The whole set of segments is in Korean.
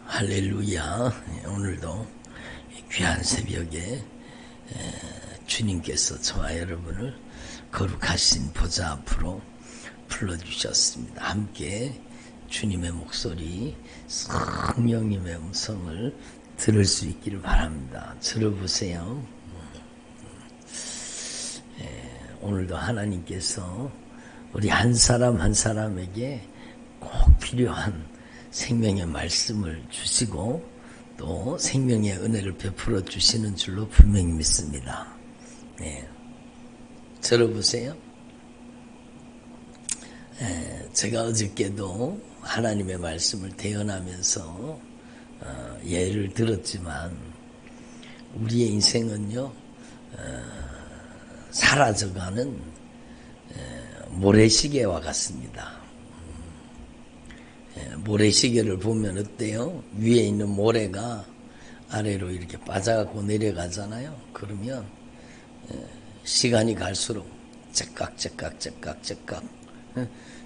할렐루야. 오늘도 귀한 새벽에 주님께서 저와 여러분을 거룩하신 보좌 앞으로 불러주셨습니다. 함께 주님의 목소리, 성령님의 음성을 들을 수 있기를 바랍니다. 들어보세요. 오늘도 하나님께서 우리 한 사람 한 사람에게 꼭 필요한 생명의 말씀을 주시고 또 생명의 은혜를 베풀어 주시는 줄로 분명히 믿습니다. 들어보세요. 제가 어저께도 하나님의 말씀을 대언하면서 예를 들었지만 우리의 인생은요 사라져가는 모래시계와 같습니다. 모래시계를 보면 어때요? 위에 있는 모래가 아래로 이렇게 빠져갖고 내려가잖아요. 그러면 시간이 갈수록 째깍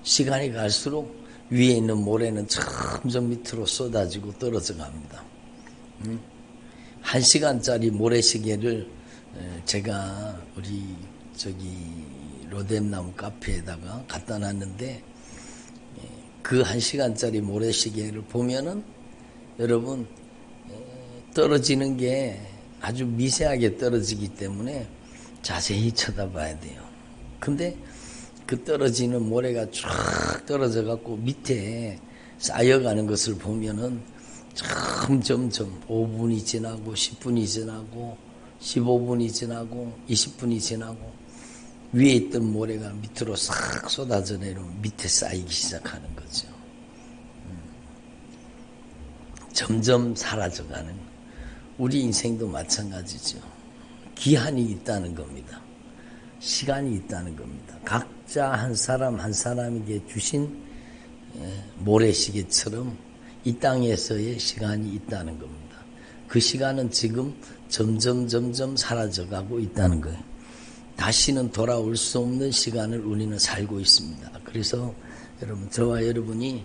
시간이 갈수록 위에 있는 모래는 점점 밑으로 쏟아지고 떨어져 갑니다. 1시간짜리 모래시계를 제가 우리 로뎀나무 카페에다가 갖다 놨는데 그 1시간짜리 모래시계를 보면은 여러분 떨어지는 게 아주 미세하게 떨어지기 때문에 자세히 쳐다봐야 돼요. 근데 그 떨어지는 모래가 쭉 떨어져 갖고 밑에 쌓여가는 것을 보면은 점점 5분이 지나고 10분이 지나고 15분이 지나고 20분이 지나고 위에 있던 모래가 밑으로 싹 쏟아져 내려오면 밑에 쌓이기 시작하는 거죠. 점점 사라져가는 우리 인생도 마찬가지죠. 기한이 있다는 겁니다. 시간이 있다는 겁니다. 각자 한 사람 한 사람에게 주신 모래시계처럼 이 땅에서의 시간이 있다는 겁니다. 그 시간은 지금 점점 사라져가고 있다는 거예요. 다시는 돌아올 수 없는 시간을 우리는 살고 있습니다. 그래서 여러분, 저와 여러분이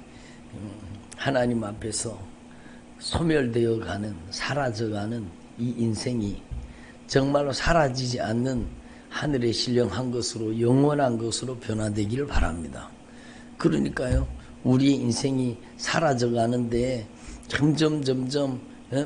하나님 앞에서 소멸되어 가는, 사라져가는 이 인생이 정말로 사라지지 않는 하늘에 신령한 것으로 영원한 것으로 변화되기를 바랍니다. 그러니까요, 우리의 인생이 사라져가는데 점점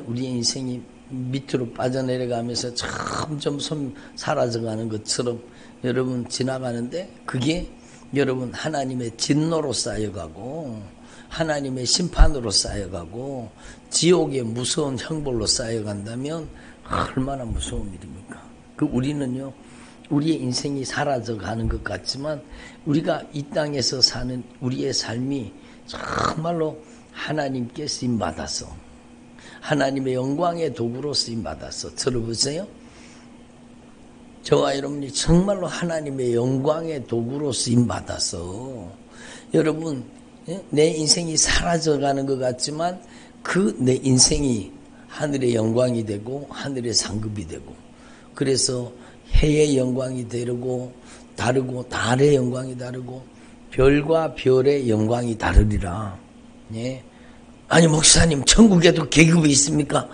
우리의 인생이 밑으로 빠져내려가면서 점점 사라져가는 것처럼 여러분 지나가는데 그게 여러분 하나님의 진노로 쌓여가고 하나님의 심판으로 쌓여가고 지옥의 무서운 형벌로 쌓여간다면 얼마나 무서운 일입니까? 우리는요 우리의 인생이 사라져가는 것 같지만 우리가 이 땅에서 사는 우리의 삶이 정말로 하나님께 쓰임받아서 하나님의 영광의 도구로 쓰임받아서 들어보세요. 저와 여러분이 정말로 하나님의 영광의 도구로 쓰임받아서 여러분 내 인생이 사라져가는 것 같지만 그 내 인생이 하늘의 영광이 되고 하늘의 상급이 되고 그래서 해의 영광이 다르고 달의 영광이 다르고 별과 별의 영광이 다르리라. 아니 목사님 천국에도 계급이 있습니까?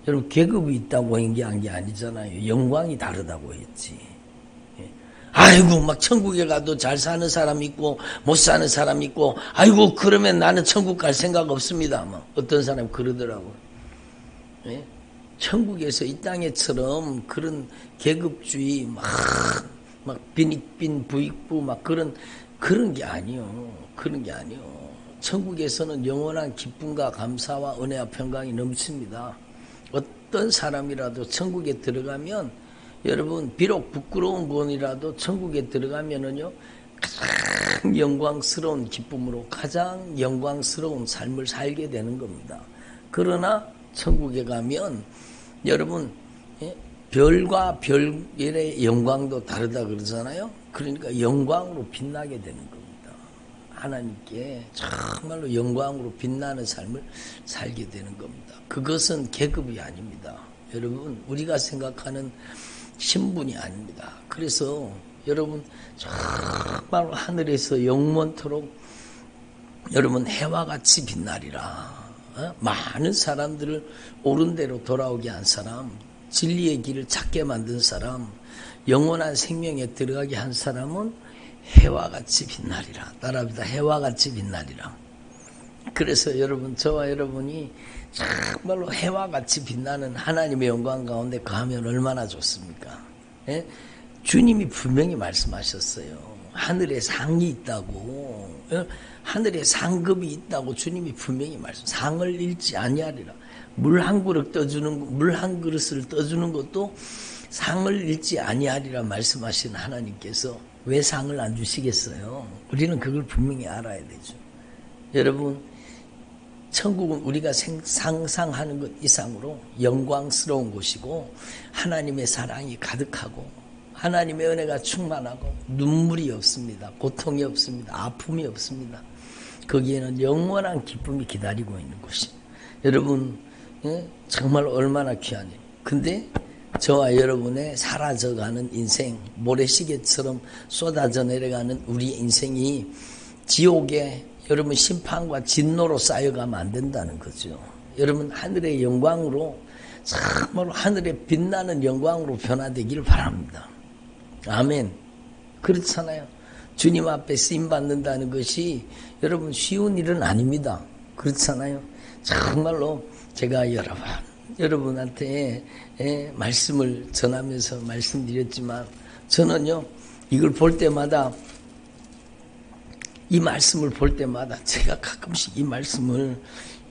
여러분 계급이 있다고 한 게 아니잖아요. 영광이 다르다고 했지. 아이고 막 천국에 가도 잘 사는 사람 있고 못 사는 사람 있고 아이고 그러면 나는 천국 갈 생각 없습니다. 막 어떤 사람이 그러더라고요. 천국에서 이 땅에처럼 그런 계급주의 막 빈익빈 부익부 막 그런 게 아니요. 그런 게 아니요. 천국에서는 영원한 기쁨과 감사와 은혜와 평강이 넘칩니다. 어떤 사람이라도 천국에 들어가면 여러분 비록 부끄러운 분이라도 천국에 들어가면은요 가장 영광스러운 기쁨으로 가장 영광스러운 삶을 살게 되는 겁니다. 그러나 천국에 가면 여러분 별과 별의 영광도 다르다 그러잖아요. 그러니까 영광으로 빛나게 되는 겁니다. 하나님께 정말로 영광으로 빛나는 삶을 살게 되는 겁니다. 그것은 계급이 아닙니다. 여러분 우리가 생각하는 신분이 아닙니다. 그래서 여러분 정말 하늘에서 영원토록 여러분 해와 같이 빛나리라. 많은 사람들을 옳은 대로 돌아오게 한 사람, 진리의 길을 찾게 만든 사람, 영원한 생명에 들어가게 한 사람은 해와 같이 빛나리라. 따라합니다. 해와 같이 빛나리라. 그래서 여러분, 저와 여러분이 정말로 해와 같이 빛나는 하나님의 영광 가운데 거하면 얼마나 좋습니까? 예? 주님이 분명히 말씀하셨어요. 하늘에 상이 있다고, 하늘에 상급이 있다고 주님이 분명히 상을 잃지 아니하리라. 물 한 그릇을 떠주는 것도 상을 잃지 아니하리라 말씀하신 하나님께서 왜 상을 안 주시겠어요? 우리는 그걸 분명히 알아야 되죠. 여러분, 천국은 우리가 상상하는 것 이상으로 영광스러운 곳이고 하나님의 사랑이 가득하고 하나님의 은혜가 충만하고 눈물이 없습니다. 고통이 없습니다. 아픔이 없습니다. 거기에는 영원한 기쁨이 기다리고 있는 곳이에요. 여러분, 정말 얼마나 귀하네요. 근데 저와 여러분의 사라져가는 인생, 모래시계처럼 쏟아져 내려가는 우리의 인생이 지옥에 여러분 심판과 진노로 쌓여가면 안 된다는 거죠. 여러분, 하늘의 영광으로, 정말로 하늘에 빛나는 영광으로 변화되기를 바랍니다. 아멘. 그렇잖아요. 주님 앞에 쓰임 받는다는 것이 여러분 쉬운 일은 아닙니다. 그렇잖아요. 정말로 제가 여러분한테 말씀을 전하면서 말씀드렸지만 저는요, 이걸 볼 때마다, 이 말씀을 볼 때마다 제가 가끔씩 이 말씀을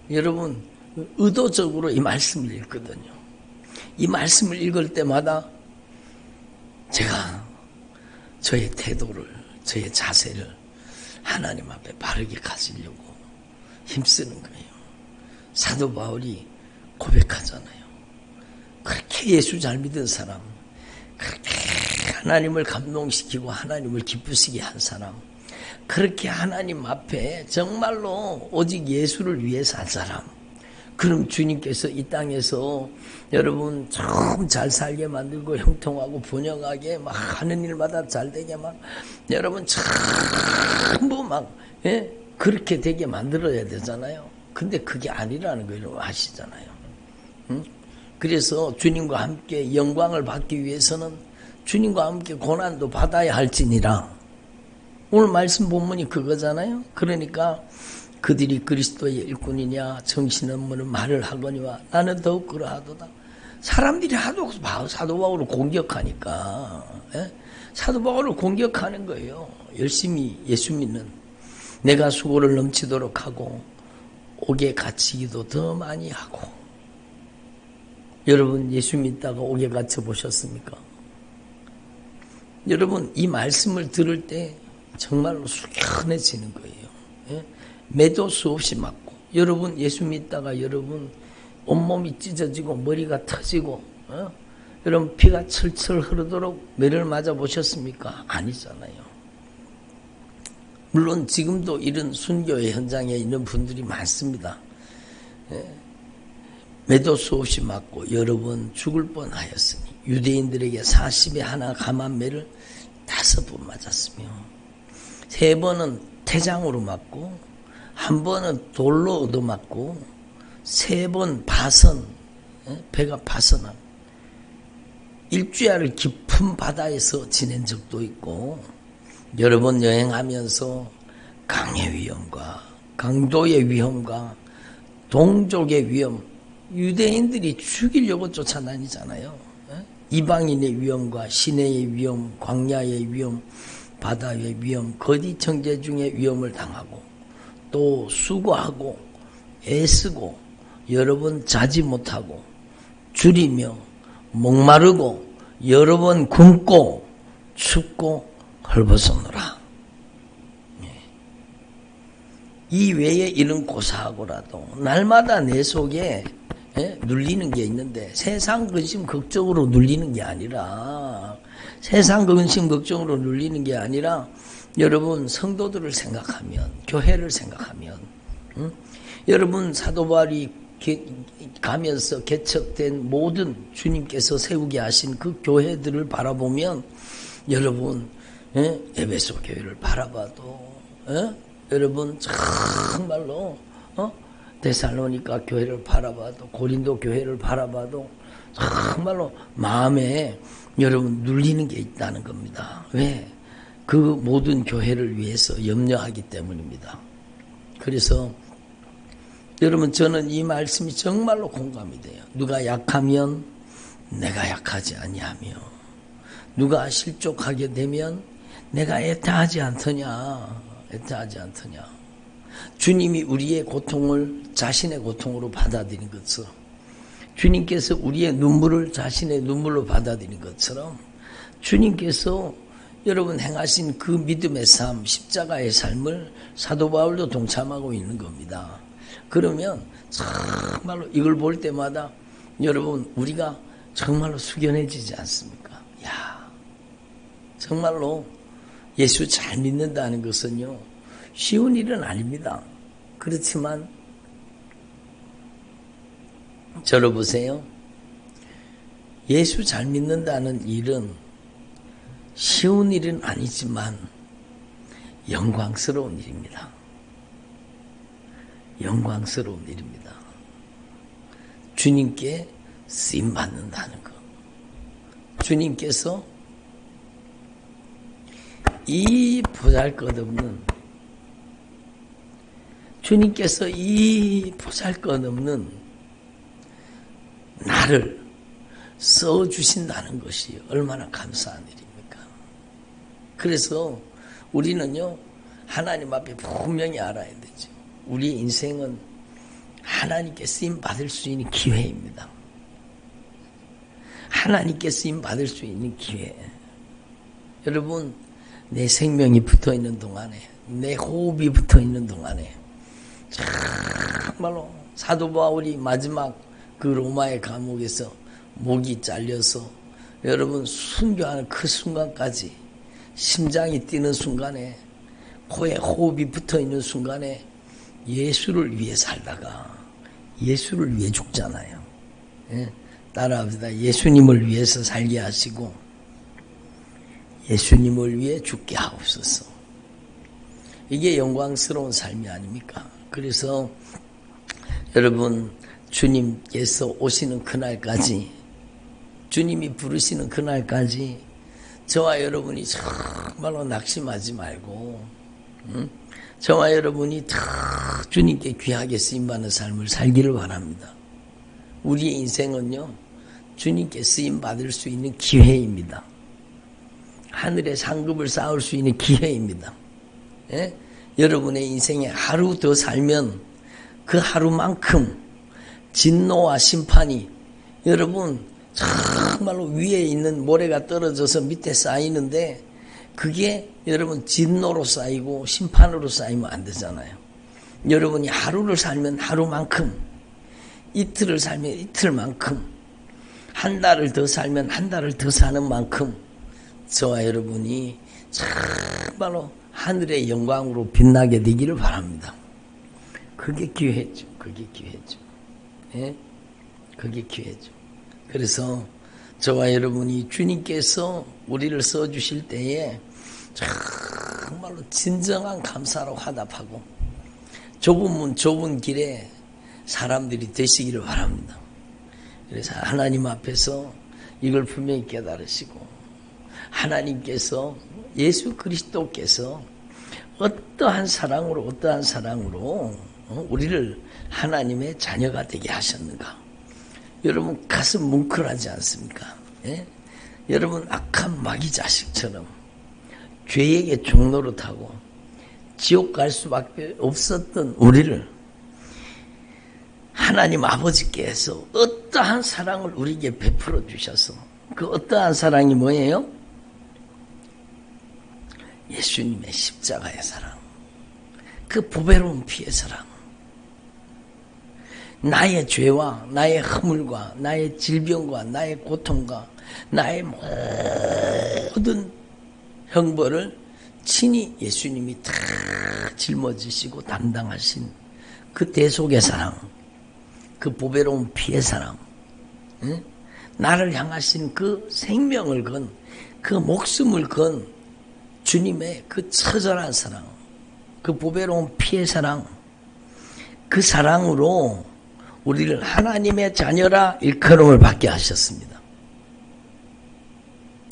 여러분 의도적으로 이 말씀을 읽거든요. 이 말씀을 읽을 때마다 제가 저의 태도를, 저의 자세를 하나님 앞에 바르게 가지려고 힘쓰는 거예요. 사도 바울이 고백하잖아요. 그렇게 예수 잘 믿은 사람, 그렇게 하나님을 감동시키고 하나님을 기쁘시게 한 사람, 그렇게 하나님 앞에 정말로 오직 예수를 위해 산 사람, 그럼 주님께서 이 땅에서 여러분 참 잘 살게 만들고 형통하고 번영하게 막 하는 일마다 잘 되게 막 여러분 전부 막 그렇게 되게 만들어야 되잖아요. 근데 그게 아니라는 걸 아시잖아요. 그래서 주님과 함께 영광을 받기 위해서는 주님과 함께 고난도 받아야 할지니라. 오늘 말씀 본문이 그거잖아요. 그러니까 그들이 그리스도의 일꾼이냐 정신없는 말을 하거니와 나는 더욱 그러하도다. 사람들이 하도 사도 바울을 공격하니까 사도 바울을 공격하는 거예요. 열심히 예수 믿는, 내가 수고를 넘치도록 하고 옥에 갇히기도 더 많이 하고. 여러분, 예수 믿다가 옥에 갇혀 보셨습니까? 여러분, 이 말씀을 들을 때 정말로 숙연해지는 거예요. 매도 수없이 맞고, 여러분 예수 믿다가 여러분 온몸이 찢어지고 머리가 터지고 여러분 피가 철철 흐르도록 매를 맞아 보셨습니까? 아니잖아요. 물론 지금도 이런 순교의 현장에 있는 분들이 많습니다. 매도 수없이 맞고 여러 번 죽을 뻔하였으니 유대인들에게 40에 하나 감한 매를 5번 맞았으며 3번은 태장으로 맞고 1번은 돌로 얻어맞고 3번 파선, 배가 파선함. 일주야를 깊은 바다에서 지낸 적도 있고 여러 번 여행하면서 강의 위험과 강도의 위험과 동족의 위험, 유대인들이 죽이려고 쫓아다니잖아요. 이방인의 위험과 시내의 위험, 광야의 위험, 바다의 위험, 거지 청제 중의 위험을 당하고 또 수고하고 애쓰고 여러 번 자지 못하고 줄이며 목마르고 여러 번 굶고 춥고 헐벗었노라. 이 외에 이런 고사하고라도 날마다 내 속에 눌리는 게 있는데 세상 근심 걱정으로 눌리는 게 아니라 세상 근심 걱정으로 눌리는 게 아니라 여러분 성도들을 생각하면 교회를 생각하면 여러분 사도 바울이 가면서 개척된 모든 주님께서 세우게 하신 그 교회들을 바라보면 여러분 에베소 교회를 바라봐도 여러분 정말로 데살로니가 교회를 바라봐도 고린도 교회를 바라봐도 정말로 마음에 여러분 눌리는 게 있다는 겁니다. 왜? 그 모든 교회를 위해서 염려하기 때문입니다. 그래서 여러분 저는 이 말씀이 정말로 공감이 돼요. 누가 약하면 내가 약하지 아니하며 누가 실족하게 되면 내가 애타하지 않더냐. 애타하지 않더냐. 주님이 우리의 고통을 자신의 고통으로 받아들인 것처럼 주님께서 우리의 눈물을 자신의 눈물로 받아들인 것처럼 주님께서 여러분 행하신 그 믿음의 삶, 십자가의 삶을 사도 바울도 동참하고 있는 겁니다. 그러면 정말로 이걸 볼 때마다 여러분 우리가 정말로 숙연해지지 않습니까? 야, 정말로 예수 잘 믿는다는 것은요 쉬운 일은 아닙니다. 그렇지만 저를 보세요. 예수 잘 믿는다는 일은 쉬운 일은 아니지만 영광스러운 일입니다. 영광스러운 일입니다. 주님께 쓰임 받는다는 것. 주님께서 이 보잘것없는 주님께서 이 보잘것없는 나를 써주신다는 것이 얼마나 감사한 일입니까? 그래서 우리는요 하나님 앞에 분명히 알아야 되죠. 우리의 인생은 하나님께 쓰임 받을 수 있는 기회입니다. 하나님께 쓰임 받을 수 있는 기회. 여러분 내 생명이 붙어있는 동안에 내 호흡이 붙어있는 동안에 정말로 사도 바울이 마지막 그 로마의 감옥에서 목이 잘려서 여러분 순교하는 그 순간까지 심장이 뛰는 순간에 코에 호흡이 붙어있는 순간에 예수를 위해 살다가 예수를 위해 죽잖아요. 예? 따라합시다. 예수님을 위해서 살게 하시고 예수님을 위해 죽게 하옵소서. 이게 영광스러운 삶이 아닙니까? 그래서 여러분 주님께서 오시는 그날까지 주님이 부르시는 그날까지 저와 여러분이 정말로 낙심하지 말고 저와 여러분이 다 주님께 귀하게 쓰임받는 삶을 살기를 바랍니다. 우리의 인생은요 주님께 쓰임받을 수 있는 기회입니다. 하늘의 상급을 쌓을 수 있는 기회입니다. 예? 여러분의 인생에 하루 더 살면 그 하루만큼 진노와 심판이 여러분 정말로 위에 있는 모래가 떨어져서 밑에 쌓이는데 그게 여러분 진노로 쌓이고 심판으로 쌓이면 안 되잖아요. 여러분이 하루를 살면 하루만큼, 이틀을 살면 이틀만큼, 한 달을 더 살면 한 달을 더 사는 만큼 저와 여러분이 정말로 하늘의 영광으로 빛나게 되기를 바랍니다. 그게 기회죠. 그게 기회죠. 예? 그게 기회죠. 그래서 저와 여러분이 주님께서 우리를 써주실 때에 정말로 진정한 감사로 화답하고 좁은 문 좁은 길에 사람들이 되시기를 바랍니다. 그래서 하나님 앞에서 이걸 분명히 깨달으시고 하나님께서 예수 그리스도께서 어떠한 사랑으로 우리를 하나님의 자녀가 되게 하셨는가. 여러분 가슴 뭉클하지 않습니까? 예? 여러분 악한 마귀 자식처럼 죄에게 종노릇하고 지옥 갈 수밖에 없었던 우리를 하나님 아버지께서 어떠한 사랑을 우리에게 베풀어 주셔서 그 어떠한 사랑이 뭐예요? 예수님의 십자가의 사랑, 그 보배로운 피의 사랑, 나의 죄와 나의 허물과 나의 질병과 나의 고통과 나의 모든 형벌을 친히 예수님이 다 짊어지시고 담당하신 그 대속의 사랑, 그 보배로운 피의 사랑, 응? 나를 향하신 그 생명을 건, 그 목숨을 건 주님의 그 처절한 사랑, 그 보배로운 피의 사랑, 그 사랑으로 우리를 하나님의 자녀라 일컬음을 받게 하셨습니다.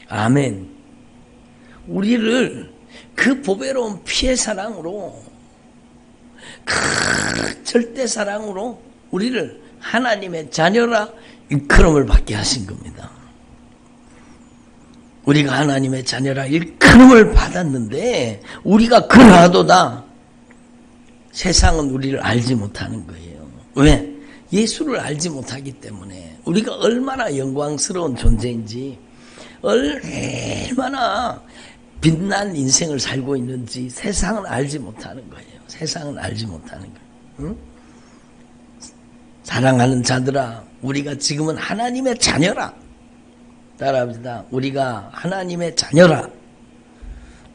아멘. 우리를 그 보배로운 피의 사랑으로, 그 절대 사랑으로 우리를 하나님의 자녀라 일컬음을 받게 하신 겁니다. 우리가 하나님의 자녀라 일컬음을 받았는데 우리가 그러하도다 세상은 우리를 알지 못하는 거예요. 왜? 예수를 알지 못하기 때문에. 우리가 얼마나 영광스러운 존재인지, 얼마나 빛난 인생을 살고 있는지 세상은 알지 못하는 거예요. 세상은 알지 못하는 거예요. 응? 사랑하는 자들아, 우리가 지금은 하나님의 자녀라. 따라합시다. 우리가 하나님의 자녀라.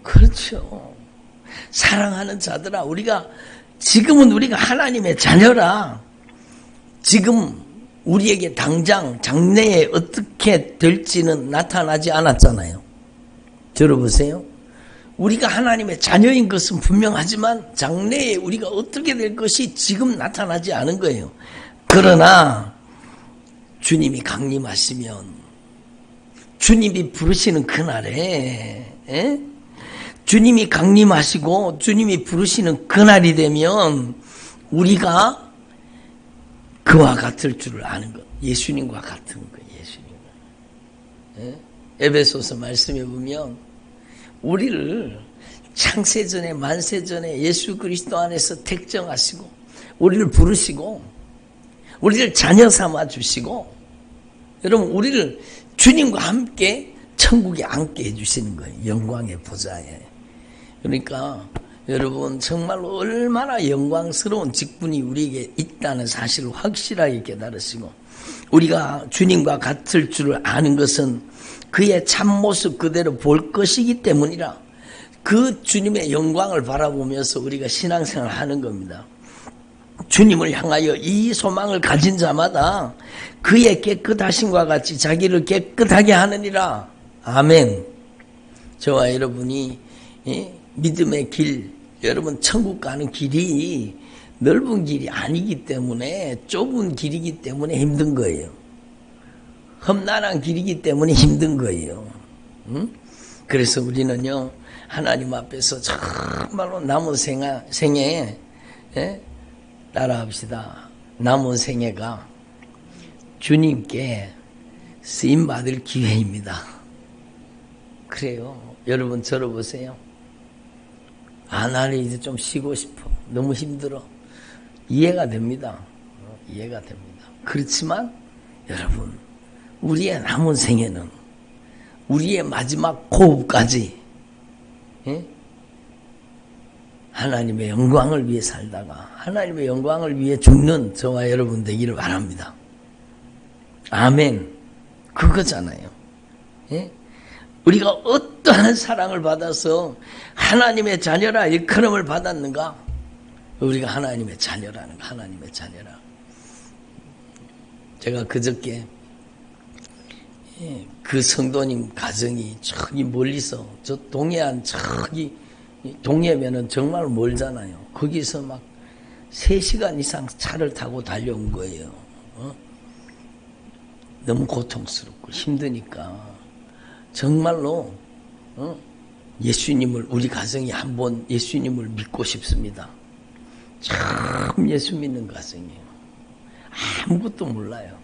그렇죠. 사랑하는 자들아, 지금은 우리가 하나님의 자녀라. 지금 우리에게 당장 장래에 어떻게 될지는 나타나지 않았잖아요. 들어보세요. 우리가 하나님의 자녀인 것은 분명하지만 장래에 우리가 어떻게 될 것이 지금 나타나지 않은 거예요. 그러나 주님이 강림하시면, 주님이 부르시는 그날에, 주님이 강림하시고 주님이 부르시는 그날이 되면 우리가 그와 같을 줄을 아는 것. 예수님과 같은 거예요. 예수님과. 에베소서 말씀해 보면 우리를 창세전에 만세전에 예수 그리스도 안에서 택정하시고 우리를 부르시고 우리를 자녀 삼아 주시고, 여러분 우리를 주님과 함께 천국에 앉게 해주시는 거예요. 영광의 보좌에. 그러니까 여러분 정말로 얼마나 영광스러운 직분이 우리에게 있다는 사실을 확실하게 깨달으시고, 우리가 주님과 같을 줄을 아는 것은 그의 참모습 그대로 볼 것이기 때문이라, 그 주님의 영광을 바라보면서 우리가 신앙생활을 하는 겁니다. 주님을 향하여 이 소망을 가진 자마다 그의 깨끗하심과 같이 자기를 깨끗하게 하느니라. 아멘. 저와 여러분이 믿음의 길, 여러분 천국 가는 길이 넓은 길이 아니기 때문에, 좁은 길이기 때문에 힘든 거예요. 험난한 길이기 때문에 힘든 거예요. 그래서 우리는요, 하나님 앞에서 정말로 남은 생에 따라합시다. 남은 생애가 주님께 쓰임받을 기회입니다. 그래요. 여러분 들어보세요. 나는 이제 좀 쉬고 싶어. 너무 힘들어. 이해가 됩니다. 이해가 됩니다. 그렇지만 여러분, 우리의 남은 생애는 우리의 마지막 호흡까지 하나님의 영광을 위해 살다가 하나님의 영광을 위해 죽는 저와 여러분 되기를 바랍니다. 아멘. 그거잖아요. 우리가 어떠한 사랑을 받아서 하나님의 자녀라 일컬음을 받았는가? 우리가 하나님의 자녀라는 거, 하나님의 자녀라. 제가 그저께 그 성도님 가정이 저기 멀리서, 저 동해안 저기, 동해면은 정말 멀잖아요. 거기서 막 3시간 이상 차를 타고 달려온 거예요. 너무 고통스럽고 힘드니까 정말로 예수님을, 우리 가정이 한번 예수님을 믿고 싶습니다. 참 예수 믿는 가정이에요. 아무것도 몰라요.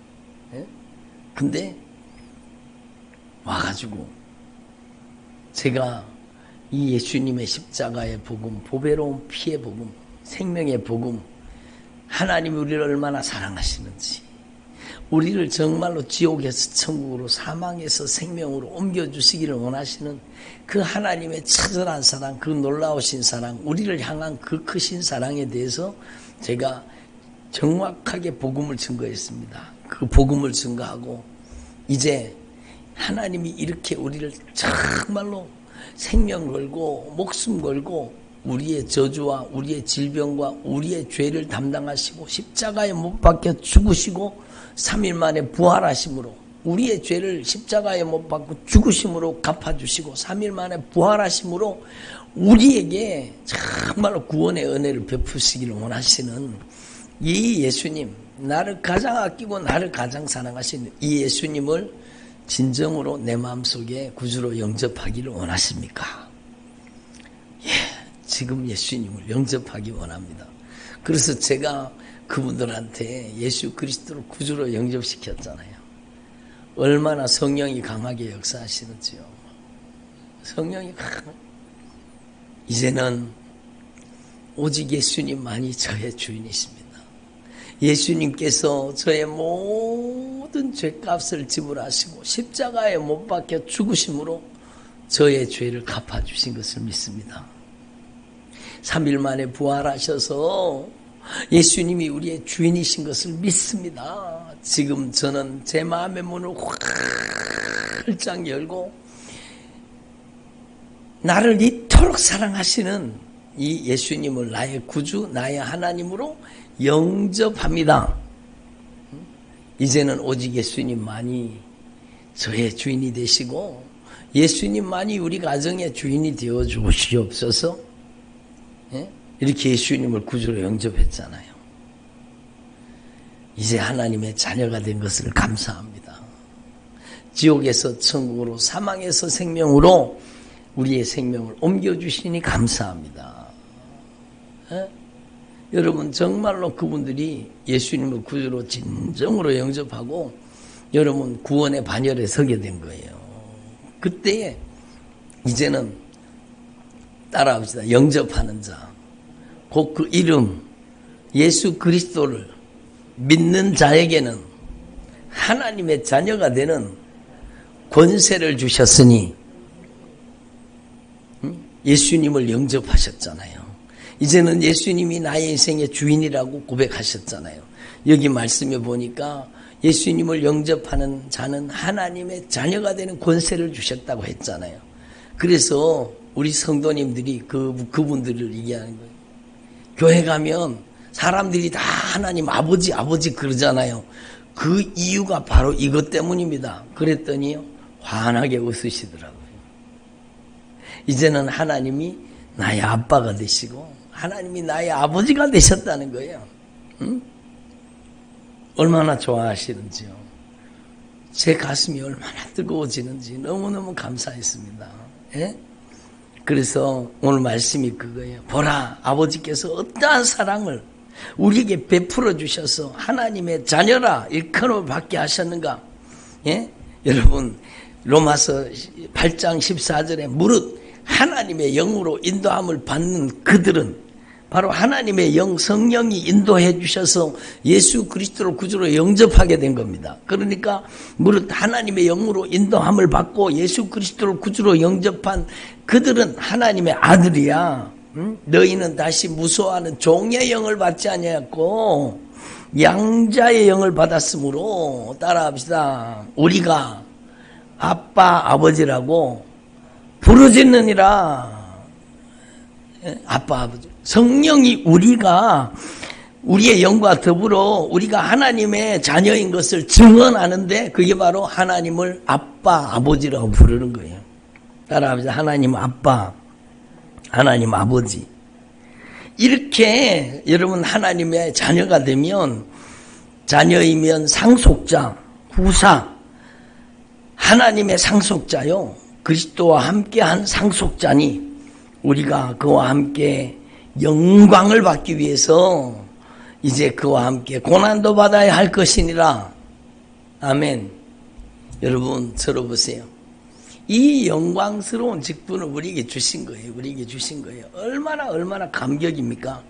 근데 와가지고 제가 이 예수님의 십자가의 복음, 보배로운 피의 복음, 생명의 복음, 하나님이 우리를 얼마나 사랑하시는지, 우리를 정말로 지옥에서 천국으로, 사망에서 생명으로 옮겨주시기를 원하시는 그 하나님의 처절한 사랑, 그 놀라우신 사랑, 우리를 향한 그 크신 사랑에 대해서 제가 정확하게 복음을 증거했습니다. 그 복음을 증거하고, 이제 하나님이 이렇게 우리를 정말로 생명 걸고 목숨 걸고 우리의 저주와 우리의 질병과 우리의 죄를 담당하시고 십자가에 못 박혀 죽으시고 3일 만에 부활하심으로, 우리의 죄를 십자가에 못 박고 죽으심으로 갚아주시고 3일 만에 부활하심으로 우리에게 정말로 구원의 은혜를 베푸시기를 원하시는 이 예수님, 나를 가장 아끼고 나를 가장 사랑하시는 이 예수님을 진정으로 내 마음속에 구주로 영접하기를 원하십니까? 예, 지금 예수님을 영접하기 원합니다. 그래서 제가 그분들한테 예수 그리스도를 구주로 영접시켰잖아요. 얼마나 성령이 강하게 역사하시는지요. 성령이 이제는 오직 예수님만이 저의 주인이십니다. 예수님께서 저의 모든 죄값을 지불하시고 십자가에 못 박혀 죽으심으로 저의 죄를 갚아주신 것을 믿습니다. 3일 만에 부활하셔서 예수님이 우리의 주인이신 것을 믿습니다. 지금 저는 제 마음의 문을 활짝 열고 나를 이토록 사랑하시는 이 예수님을 나의 구주, 나의 하나님으로 영접합니다. 이제는 오직 예수님만이 저의 주인이 되시고 예수님만이 우리 가정의 주인이 되어 주시옵소서. 이렇게 예수님을 구주로 영접했잖아요. 이제 하나님의 자녀가 된 것을 감사합니다. 지옥에서 천국으로, 사망에서 생명으로 우리의 생명을 옮겨주시니 감사합니다. 여러분 정말로 그분들이 예수님을 구주로 진정으로 영접하고 여러분 구원의 반열에 서게 된 거예요. 그때 이제는 따라합시다. 영접하는 자, 곧 그 이름 예수 그리스도를 믿는 자에게는 하나님의 자녀가 되는 권세를 주셨으니 예수님을 영접하셨잖아요. 이제는 예수님이 나의 인생의 주인이라고 고백하셨잖아요. 여기 말씀에 보니까 예수님을 영접하는 자는 하나님의 자녀가 되는 권세를 주셨다고 했잖아요. 그래서 우리 성도님들이 그분들을 얘기하는 거예요. 교회 가면 사람들이 다 하나님 아버지 그러잖아요. 그 이유가 바로 이것 때문입니다. 그랬더니요, 환하게 웃으시더라고요. 이제는 하나님이 나의 아빠가 되시고 하나님이 나의 아버지가 되셨다는 거예요. 응? 얼마나 좋아하시는지요. 제 가슴이 얼마나 뜨거워지는지 너무너무 감사했습니다. 예? 그래서 오늘 말씀이 그거예요. 보라, 아버지께서 어떠한 사랑을 우리에게 베풀어 주셔서 하나님의 자녀라 일컬음을 받게 하셨는가. 예? 여러분 로마서 8장 14절에 무릇 하나님의 영으로 인도함을 받는 그들은 바로 하나님의 영 성령이 인도해 주셔서 예수 그리스도를 구주로 영접하게 된 겁니다. 그러니까 무릇 하나님의 영으로 인도함을 받고 예수 그리스도를 구주로 영접한 그들은 하나님의 아들이야. 너희는 다시 무서워하는 종의 영을 받지 아니하였고 양자의 영을 받았으므로 따라합시다. 우리가 아빠 아버지라고 부르짖느니라. 아빠 아버지 성령이 우리가 우리의 영과 더불어 우리가 하나님의 자녀인 것을 증언하는데 그게 바로 하나님을 아빠 아버지라고 부르는 거예요. 따라합시다. 하나님 아빠, 하나님 아버지. 이렇게 여러분 하나님의 자녀가 되면 자녀이면 상속자, 후사, 하나님의 상속자요. 그리스도와 함께한 상속자니 우리가 그와 함께 영광을 받기 위해서 이제 그와 함께 고난도 받아야 할 것이니라. 아멘. 여러분 들어보세요. 이 영광스러운 직분을 우리에게 주신 거예요. 우리에게 주신 거예요. 얼마나 감격입니까?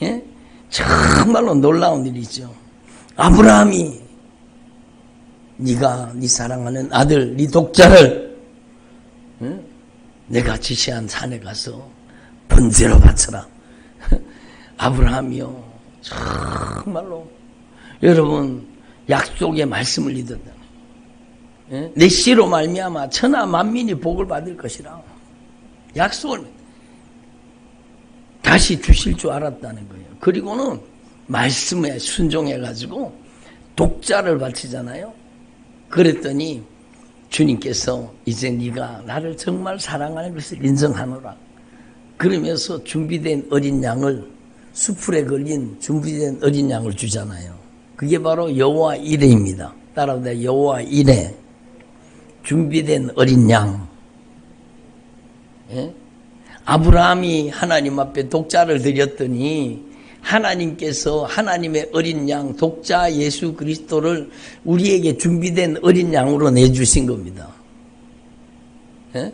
예? 정말로 놀라운 일이죠. 아브라함이 네가 네 사랑하는 아들, 네 독자를 내가 지시한 산에 가서 번제로 바쳐라. 아브라함이요, 정말로 여러분 약속의 말씀을 믿었다. 내 씨로 말미암아 천하 만민이 복을 받을 것이라 약속을 다시 주실 줄 알았다는 거예요. 그리고는 말씀에 순종해가지고 독자를 바치잖아요. 그랬더니 주님께서 이제 네가 나를 정말 사랑하는 것을 인정하노라. 그러면서 준비된 어린 양을 수풀에 걸린 준비된 어린 양을 주잖아요. 그게 바로 여호와 이레입니다. 따라합니다. 여호와 이레. 준비된 어린 양. 예? 아브라함이 하나님 앞에 독자를 드렸더니 하나님께서 하나님의 어린 양 독자 예수 그리스도를 우리에게 준비된 어린 양으로 내주신 겁니다. 예?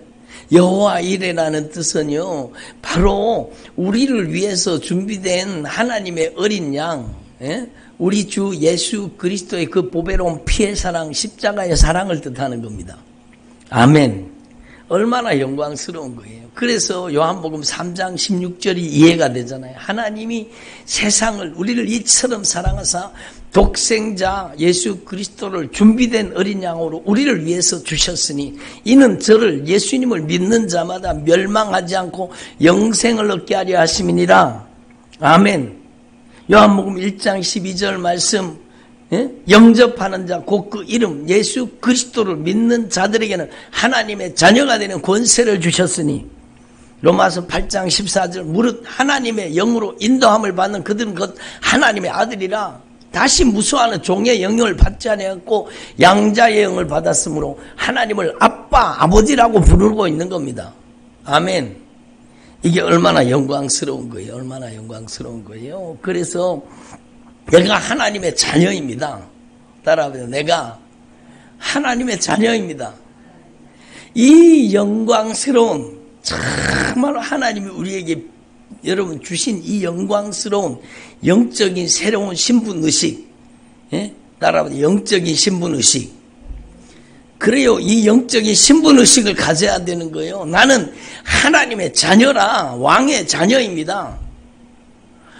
여호와 이레라는 뜻은요, 바로 우리를 위해서 준비된 하나님의 어린 양, 예? 우리 주 예수 그리스도의 그 보배로운 피의 사랑, 십자가의 사랑을 뜻하는 겁니다. 아멘. 얼마나 영광스러운 거예요. 그래서 요한복음 3장 16절이 이해가 되잖아요. 하나님이 세상을, 우리를 이처럼 사랑하사 독생자 예수 그리스도를 준비된 어린 양으로 우리를 위해서 주셨으니 이는 저를 예수님을 믿는 자마다 멸망하지 않고 영생을 얻게 하려 하심이니라. 아멘. 요한복음 1장 12절 말씀, 영접하는 자 곧 그 이름 예수 그리스도를 믿는 자들에게는 하나님의 자녀가 되는 권세를 주셨으니, 로마서 8장 14절 무릇 하나님의 영으로 인도함을 받는 그들은 곧 하나님의 아들이라. 다시 무수하는 종의 영을 받지 아니하고 양자의 영을 받았으므로 하나님을 아빠, 아버지라고 부르고 있는 겁니다. 아멘. 이게 얼마나 영광스러운 거예요. 얼마나 영광스러운 거예요. 그래서 내가 하나님의 자녀입니다. 따라하면 내가 하나님의 자녀입니다. 이 영광스러운, 정말 하나님이 우리에게 여러분 주신 이 영광스러운 영적인 새로운 신분의식, 따라하면 영적인 신분의식. 그래요. 이 영적인 신분의식을 가져야 되는 거예요. 나는 하나님의 자녀라. 왕의 자녀입니다.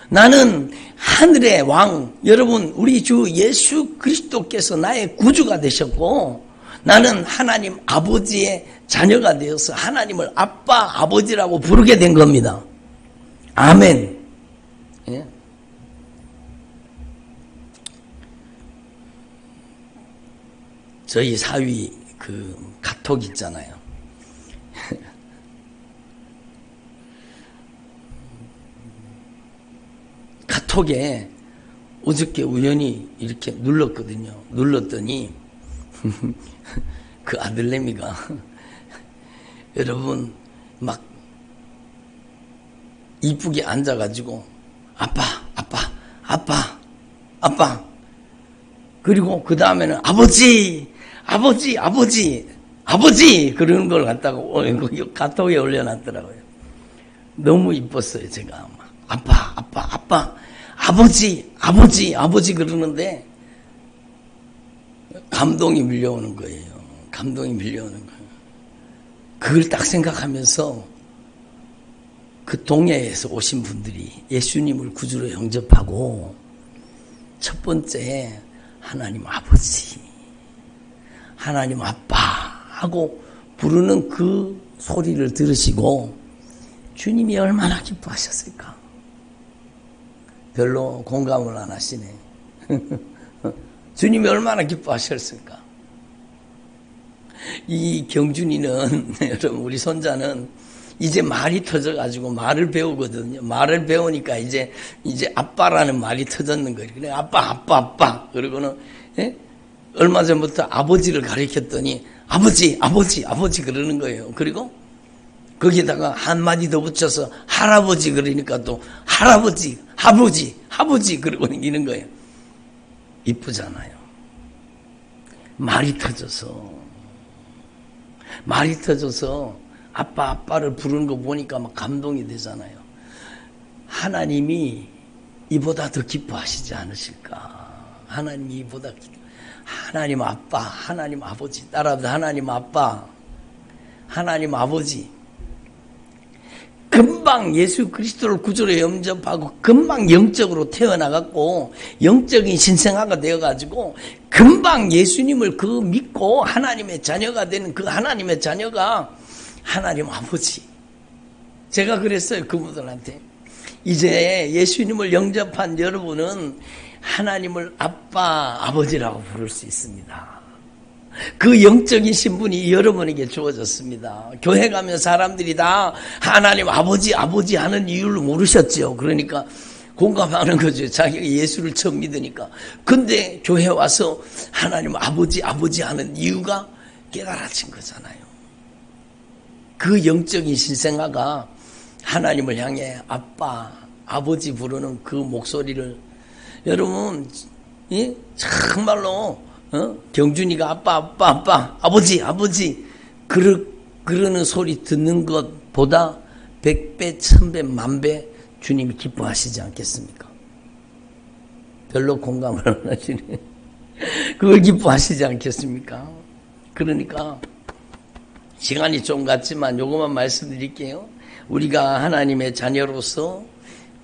나는 하늘의 왕, 여러분 우리 주 예수 그리스도께서 나의 구주가 되셨고, 나는 하나님 아버지의 자녀가 되어서 하나님을 아빠, 아버지라고 부르게 된 겁니다. 아멘. 예? 저희 사위 그 카톡 있잖아요. 카톡에 어저께 우연히 이렇게 눌렀거든요. 눌렀더니 그 아들내미가 여러분 막 이쁘게 앉아가지고 아빠 그리고 그 다음에는 아버지 그러는 걸 갖다가 카톡에 올려놨더라고요. 너무 이뻤어요. 제가 아빠 아버지 그러는데 감동이 밀려오는 거예요. 감동이 밀려오는 거예요. 그걸 딱 생각하면서 그 동해에서 오신 분들이 예수님을 구주로 영접하고 첫 번째 하나님 아버지, 하나님 아빠 하고 부르는 그 소리를 들으시고 주님이 얼마나 기뻐하셨을까? 별로 공감을 안 하시네. 주님이 얼마나 기뻐하셨을까? 이 경준이는 여러분 우리 손자는 이제 말이 터져가지고 말을 배우거든요. 말을 배우니까 이제 아빠라는 말이 터졌는 거예요. 그래 아빠 그러고는 얼마 전부터 아버지를 가리켰더니 아버지 그러는 거예요. 그리고 거기다가 한마디 더 붙여서 할아버지 그러니까 또 할아버지 그러고 있는 거예요. 이쁘잖아요. 말이 터져서 아빠를 부르는 거 보니까 막 감동이 되잖아요. 하나님이 이보다 더 기뻐하시지 않으실까? 하나님이 이보다 하나님 아빠, 하나님 아버지, 따라합니다. 하나님 아빠, 하나님 아버지. 금방 예수 그리스도를 구주로 영접하고 금방 영적으로 태어나갖고 영적인 신생아가 되어가지고 금방 예수님을 그 믿고 하나님의 자녀가 되는 그 하나님의 자녀가 하나님 아버지. 제가 그랬어요. 그분들한테. 이제 예수님을 영접한 여러분은 하나님을 아빠, 아버지라고 부를 수 있습니다. 그 영적인 신분이 여러분에게 주어졌습니다. 교회 가면 사람들이 다 하나님 아버지 하는 이유를 모르셨죠. 그러니까 공감하는 거죠. 자기가 예수를 처음 믿으니까. 근데 교회 와서 하나님 아버지 하는 이유가 깨달아진 거잖아요. 그 영적인 신생아가 하나님을 향해 아빠, 아버지 부르는 그 목소리를 여러분 정말로 경준이가 아빠 아버지 그러는 소리 듣는 것보다 100배 1000배 만배 주님이 기뻐하시지 않겠습니까? 별로 공감을 안 하시네. 그걸 기뻐하시지 않겠습니까? 그러니까 시간이 좀 갔지만 요것만 말씀드릴게요. 우리가 하나님의 자녀로서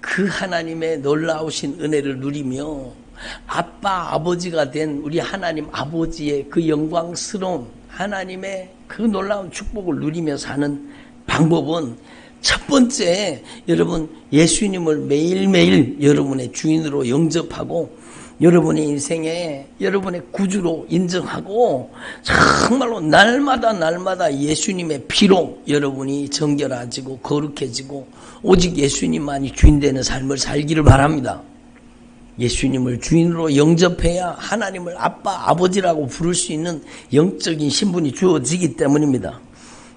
그 하나님의 놀라우신 은혜를 누리며 아빠 아버지가 된 우리 하나님 아버지의 그 영광스러운 하나님의 그 놀라운 축복을 누리며 사는 방법은 첫 번째, 여러분 예수님을 매일매일 여러분의 주인으로 영접하고 여러분의 인생에 여러분의 구주로 인정하고 정말로 날마다 예수님의 피로 여러분이 정결해지고 거룩해지고 오직 예수님만이 주인되는 삶을 살기를 바랍니다. 예수님을 주인으로 영접해야 하나님을 아빠, 아버지라고 부를 수 있는 영적인 신분이 주어지기 때문입니다.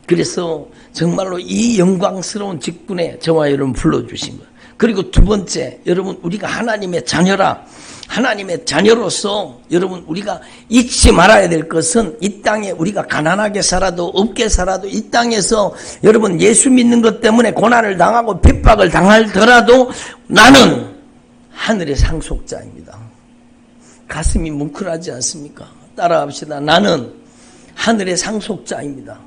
그래서 정말로 이 영광스러운 직분에 저와 여러분 불러주신 거예요. 그리고 두 번째, 여러분 우리가 하나님의 자녀라. 하나님의 자녀로서 여러분 우리가 잊지 말아야 될 것은 이 땅에 우리가 가난하게 살아도 없게 살아도 이 땅에서 여러분 예수 믿는 것 때문에 고난을 당하고 핍박을 당하더라도 나는 하늘의 상속자입니다. 가슴이 뭉클하지 않습니까? 따라합시다. 나는 하늘의 상속자입니다.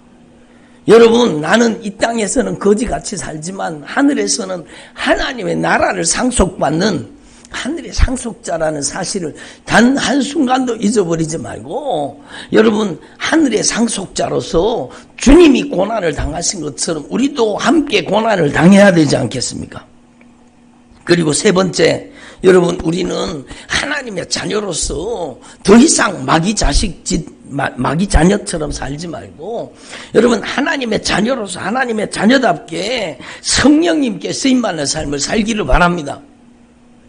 여러분 나는 이 땅에서는 거지같이 살지만 하늘에서는 하나님의 나라를 상속받는 하늘의 상속자라는 사실을 단 한순간도 잊어버리지 말고 여러분 하늘의 상속자로서 주님이 고난을 당하신 것처럼 우리도 함께 고난을 당해야 되지 않겠습니까? 그리고 세 번째, 여러분 우리는 하나님의 자녀로서 더 이상 마귀 자녀처럼 살지 말고 여러분 하나님의 자녀로서 하나님의 자녀답게 성령님께 쓰임받는 삶을 살기를 바랍니다.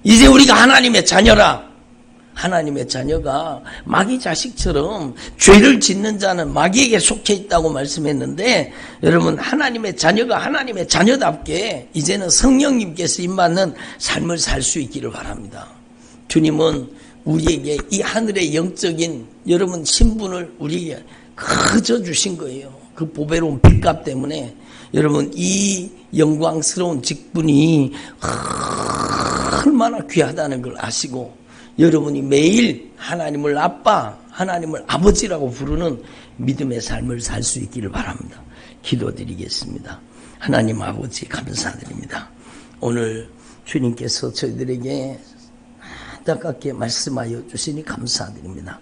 이제 우리가 하나님의 자녀라. 하나님의 자녀가 마귀 자식처럼 죄를 짓는 자는 마귀에게 속해 있다고 말씀했는데 여러분 하나님의 자녀가 하나님의 자녀답게 이제는 성령님께서 임받는 삶을 살 수 있기를 바랍니다. 주님은 우리에게 이 하늘의 영적인 여러분 신분을 우리에게 거저 주신 거예요. 그 보배로운 빚값 때문에 여러분 이 영광스러운 직분이 얼마나 귀하다는 걸 아시고 여러분이 매일 하나님을 아빠, 하나님을 아버지라고 부르는 믿음의 삶을 살 수 있기를 바랍니다. 기도드리겠습니다. 하나님 아버지 감사드립니다. 오늘 주님께서 저희들에게 안타깝게 말씀하여 주시니 감사드립니다.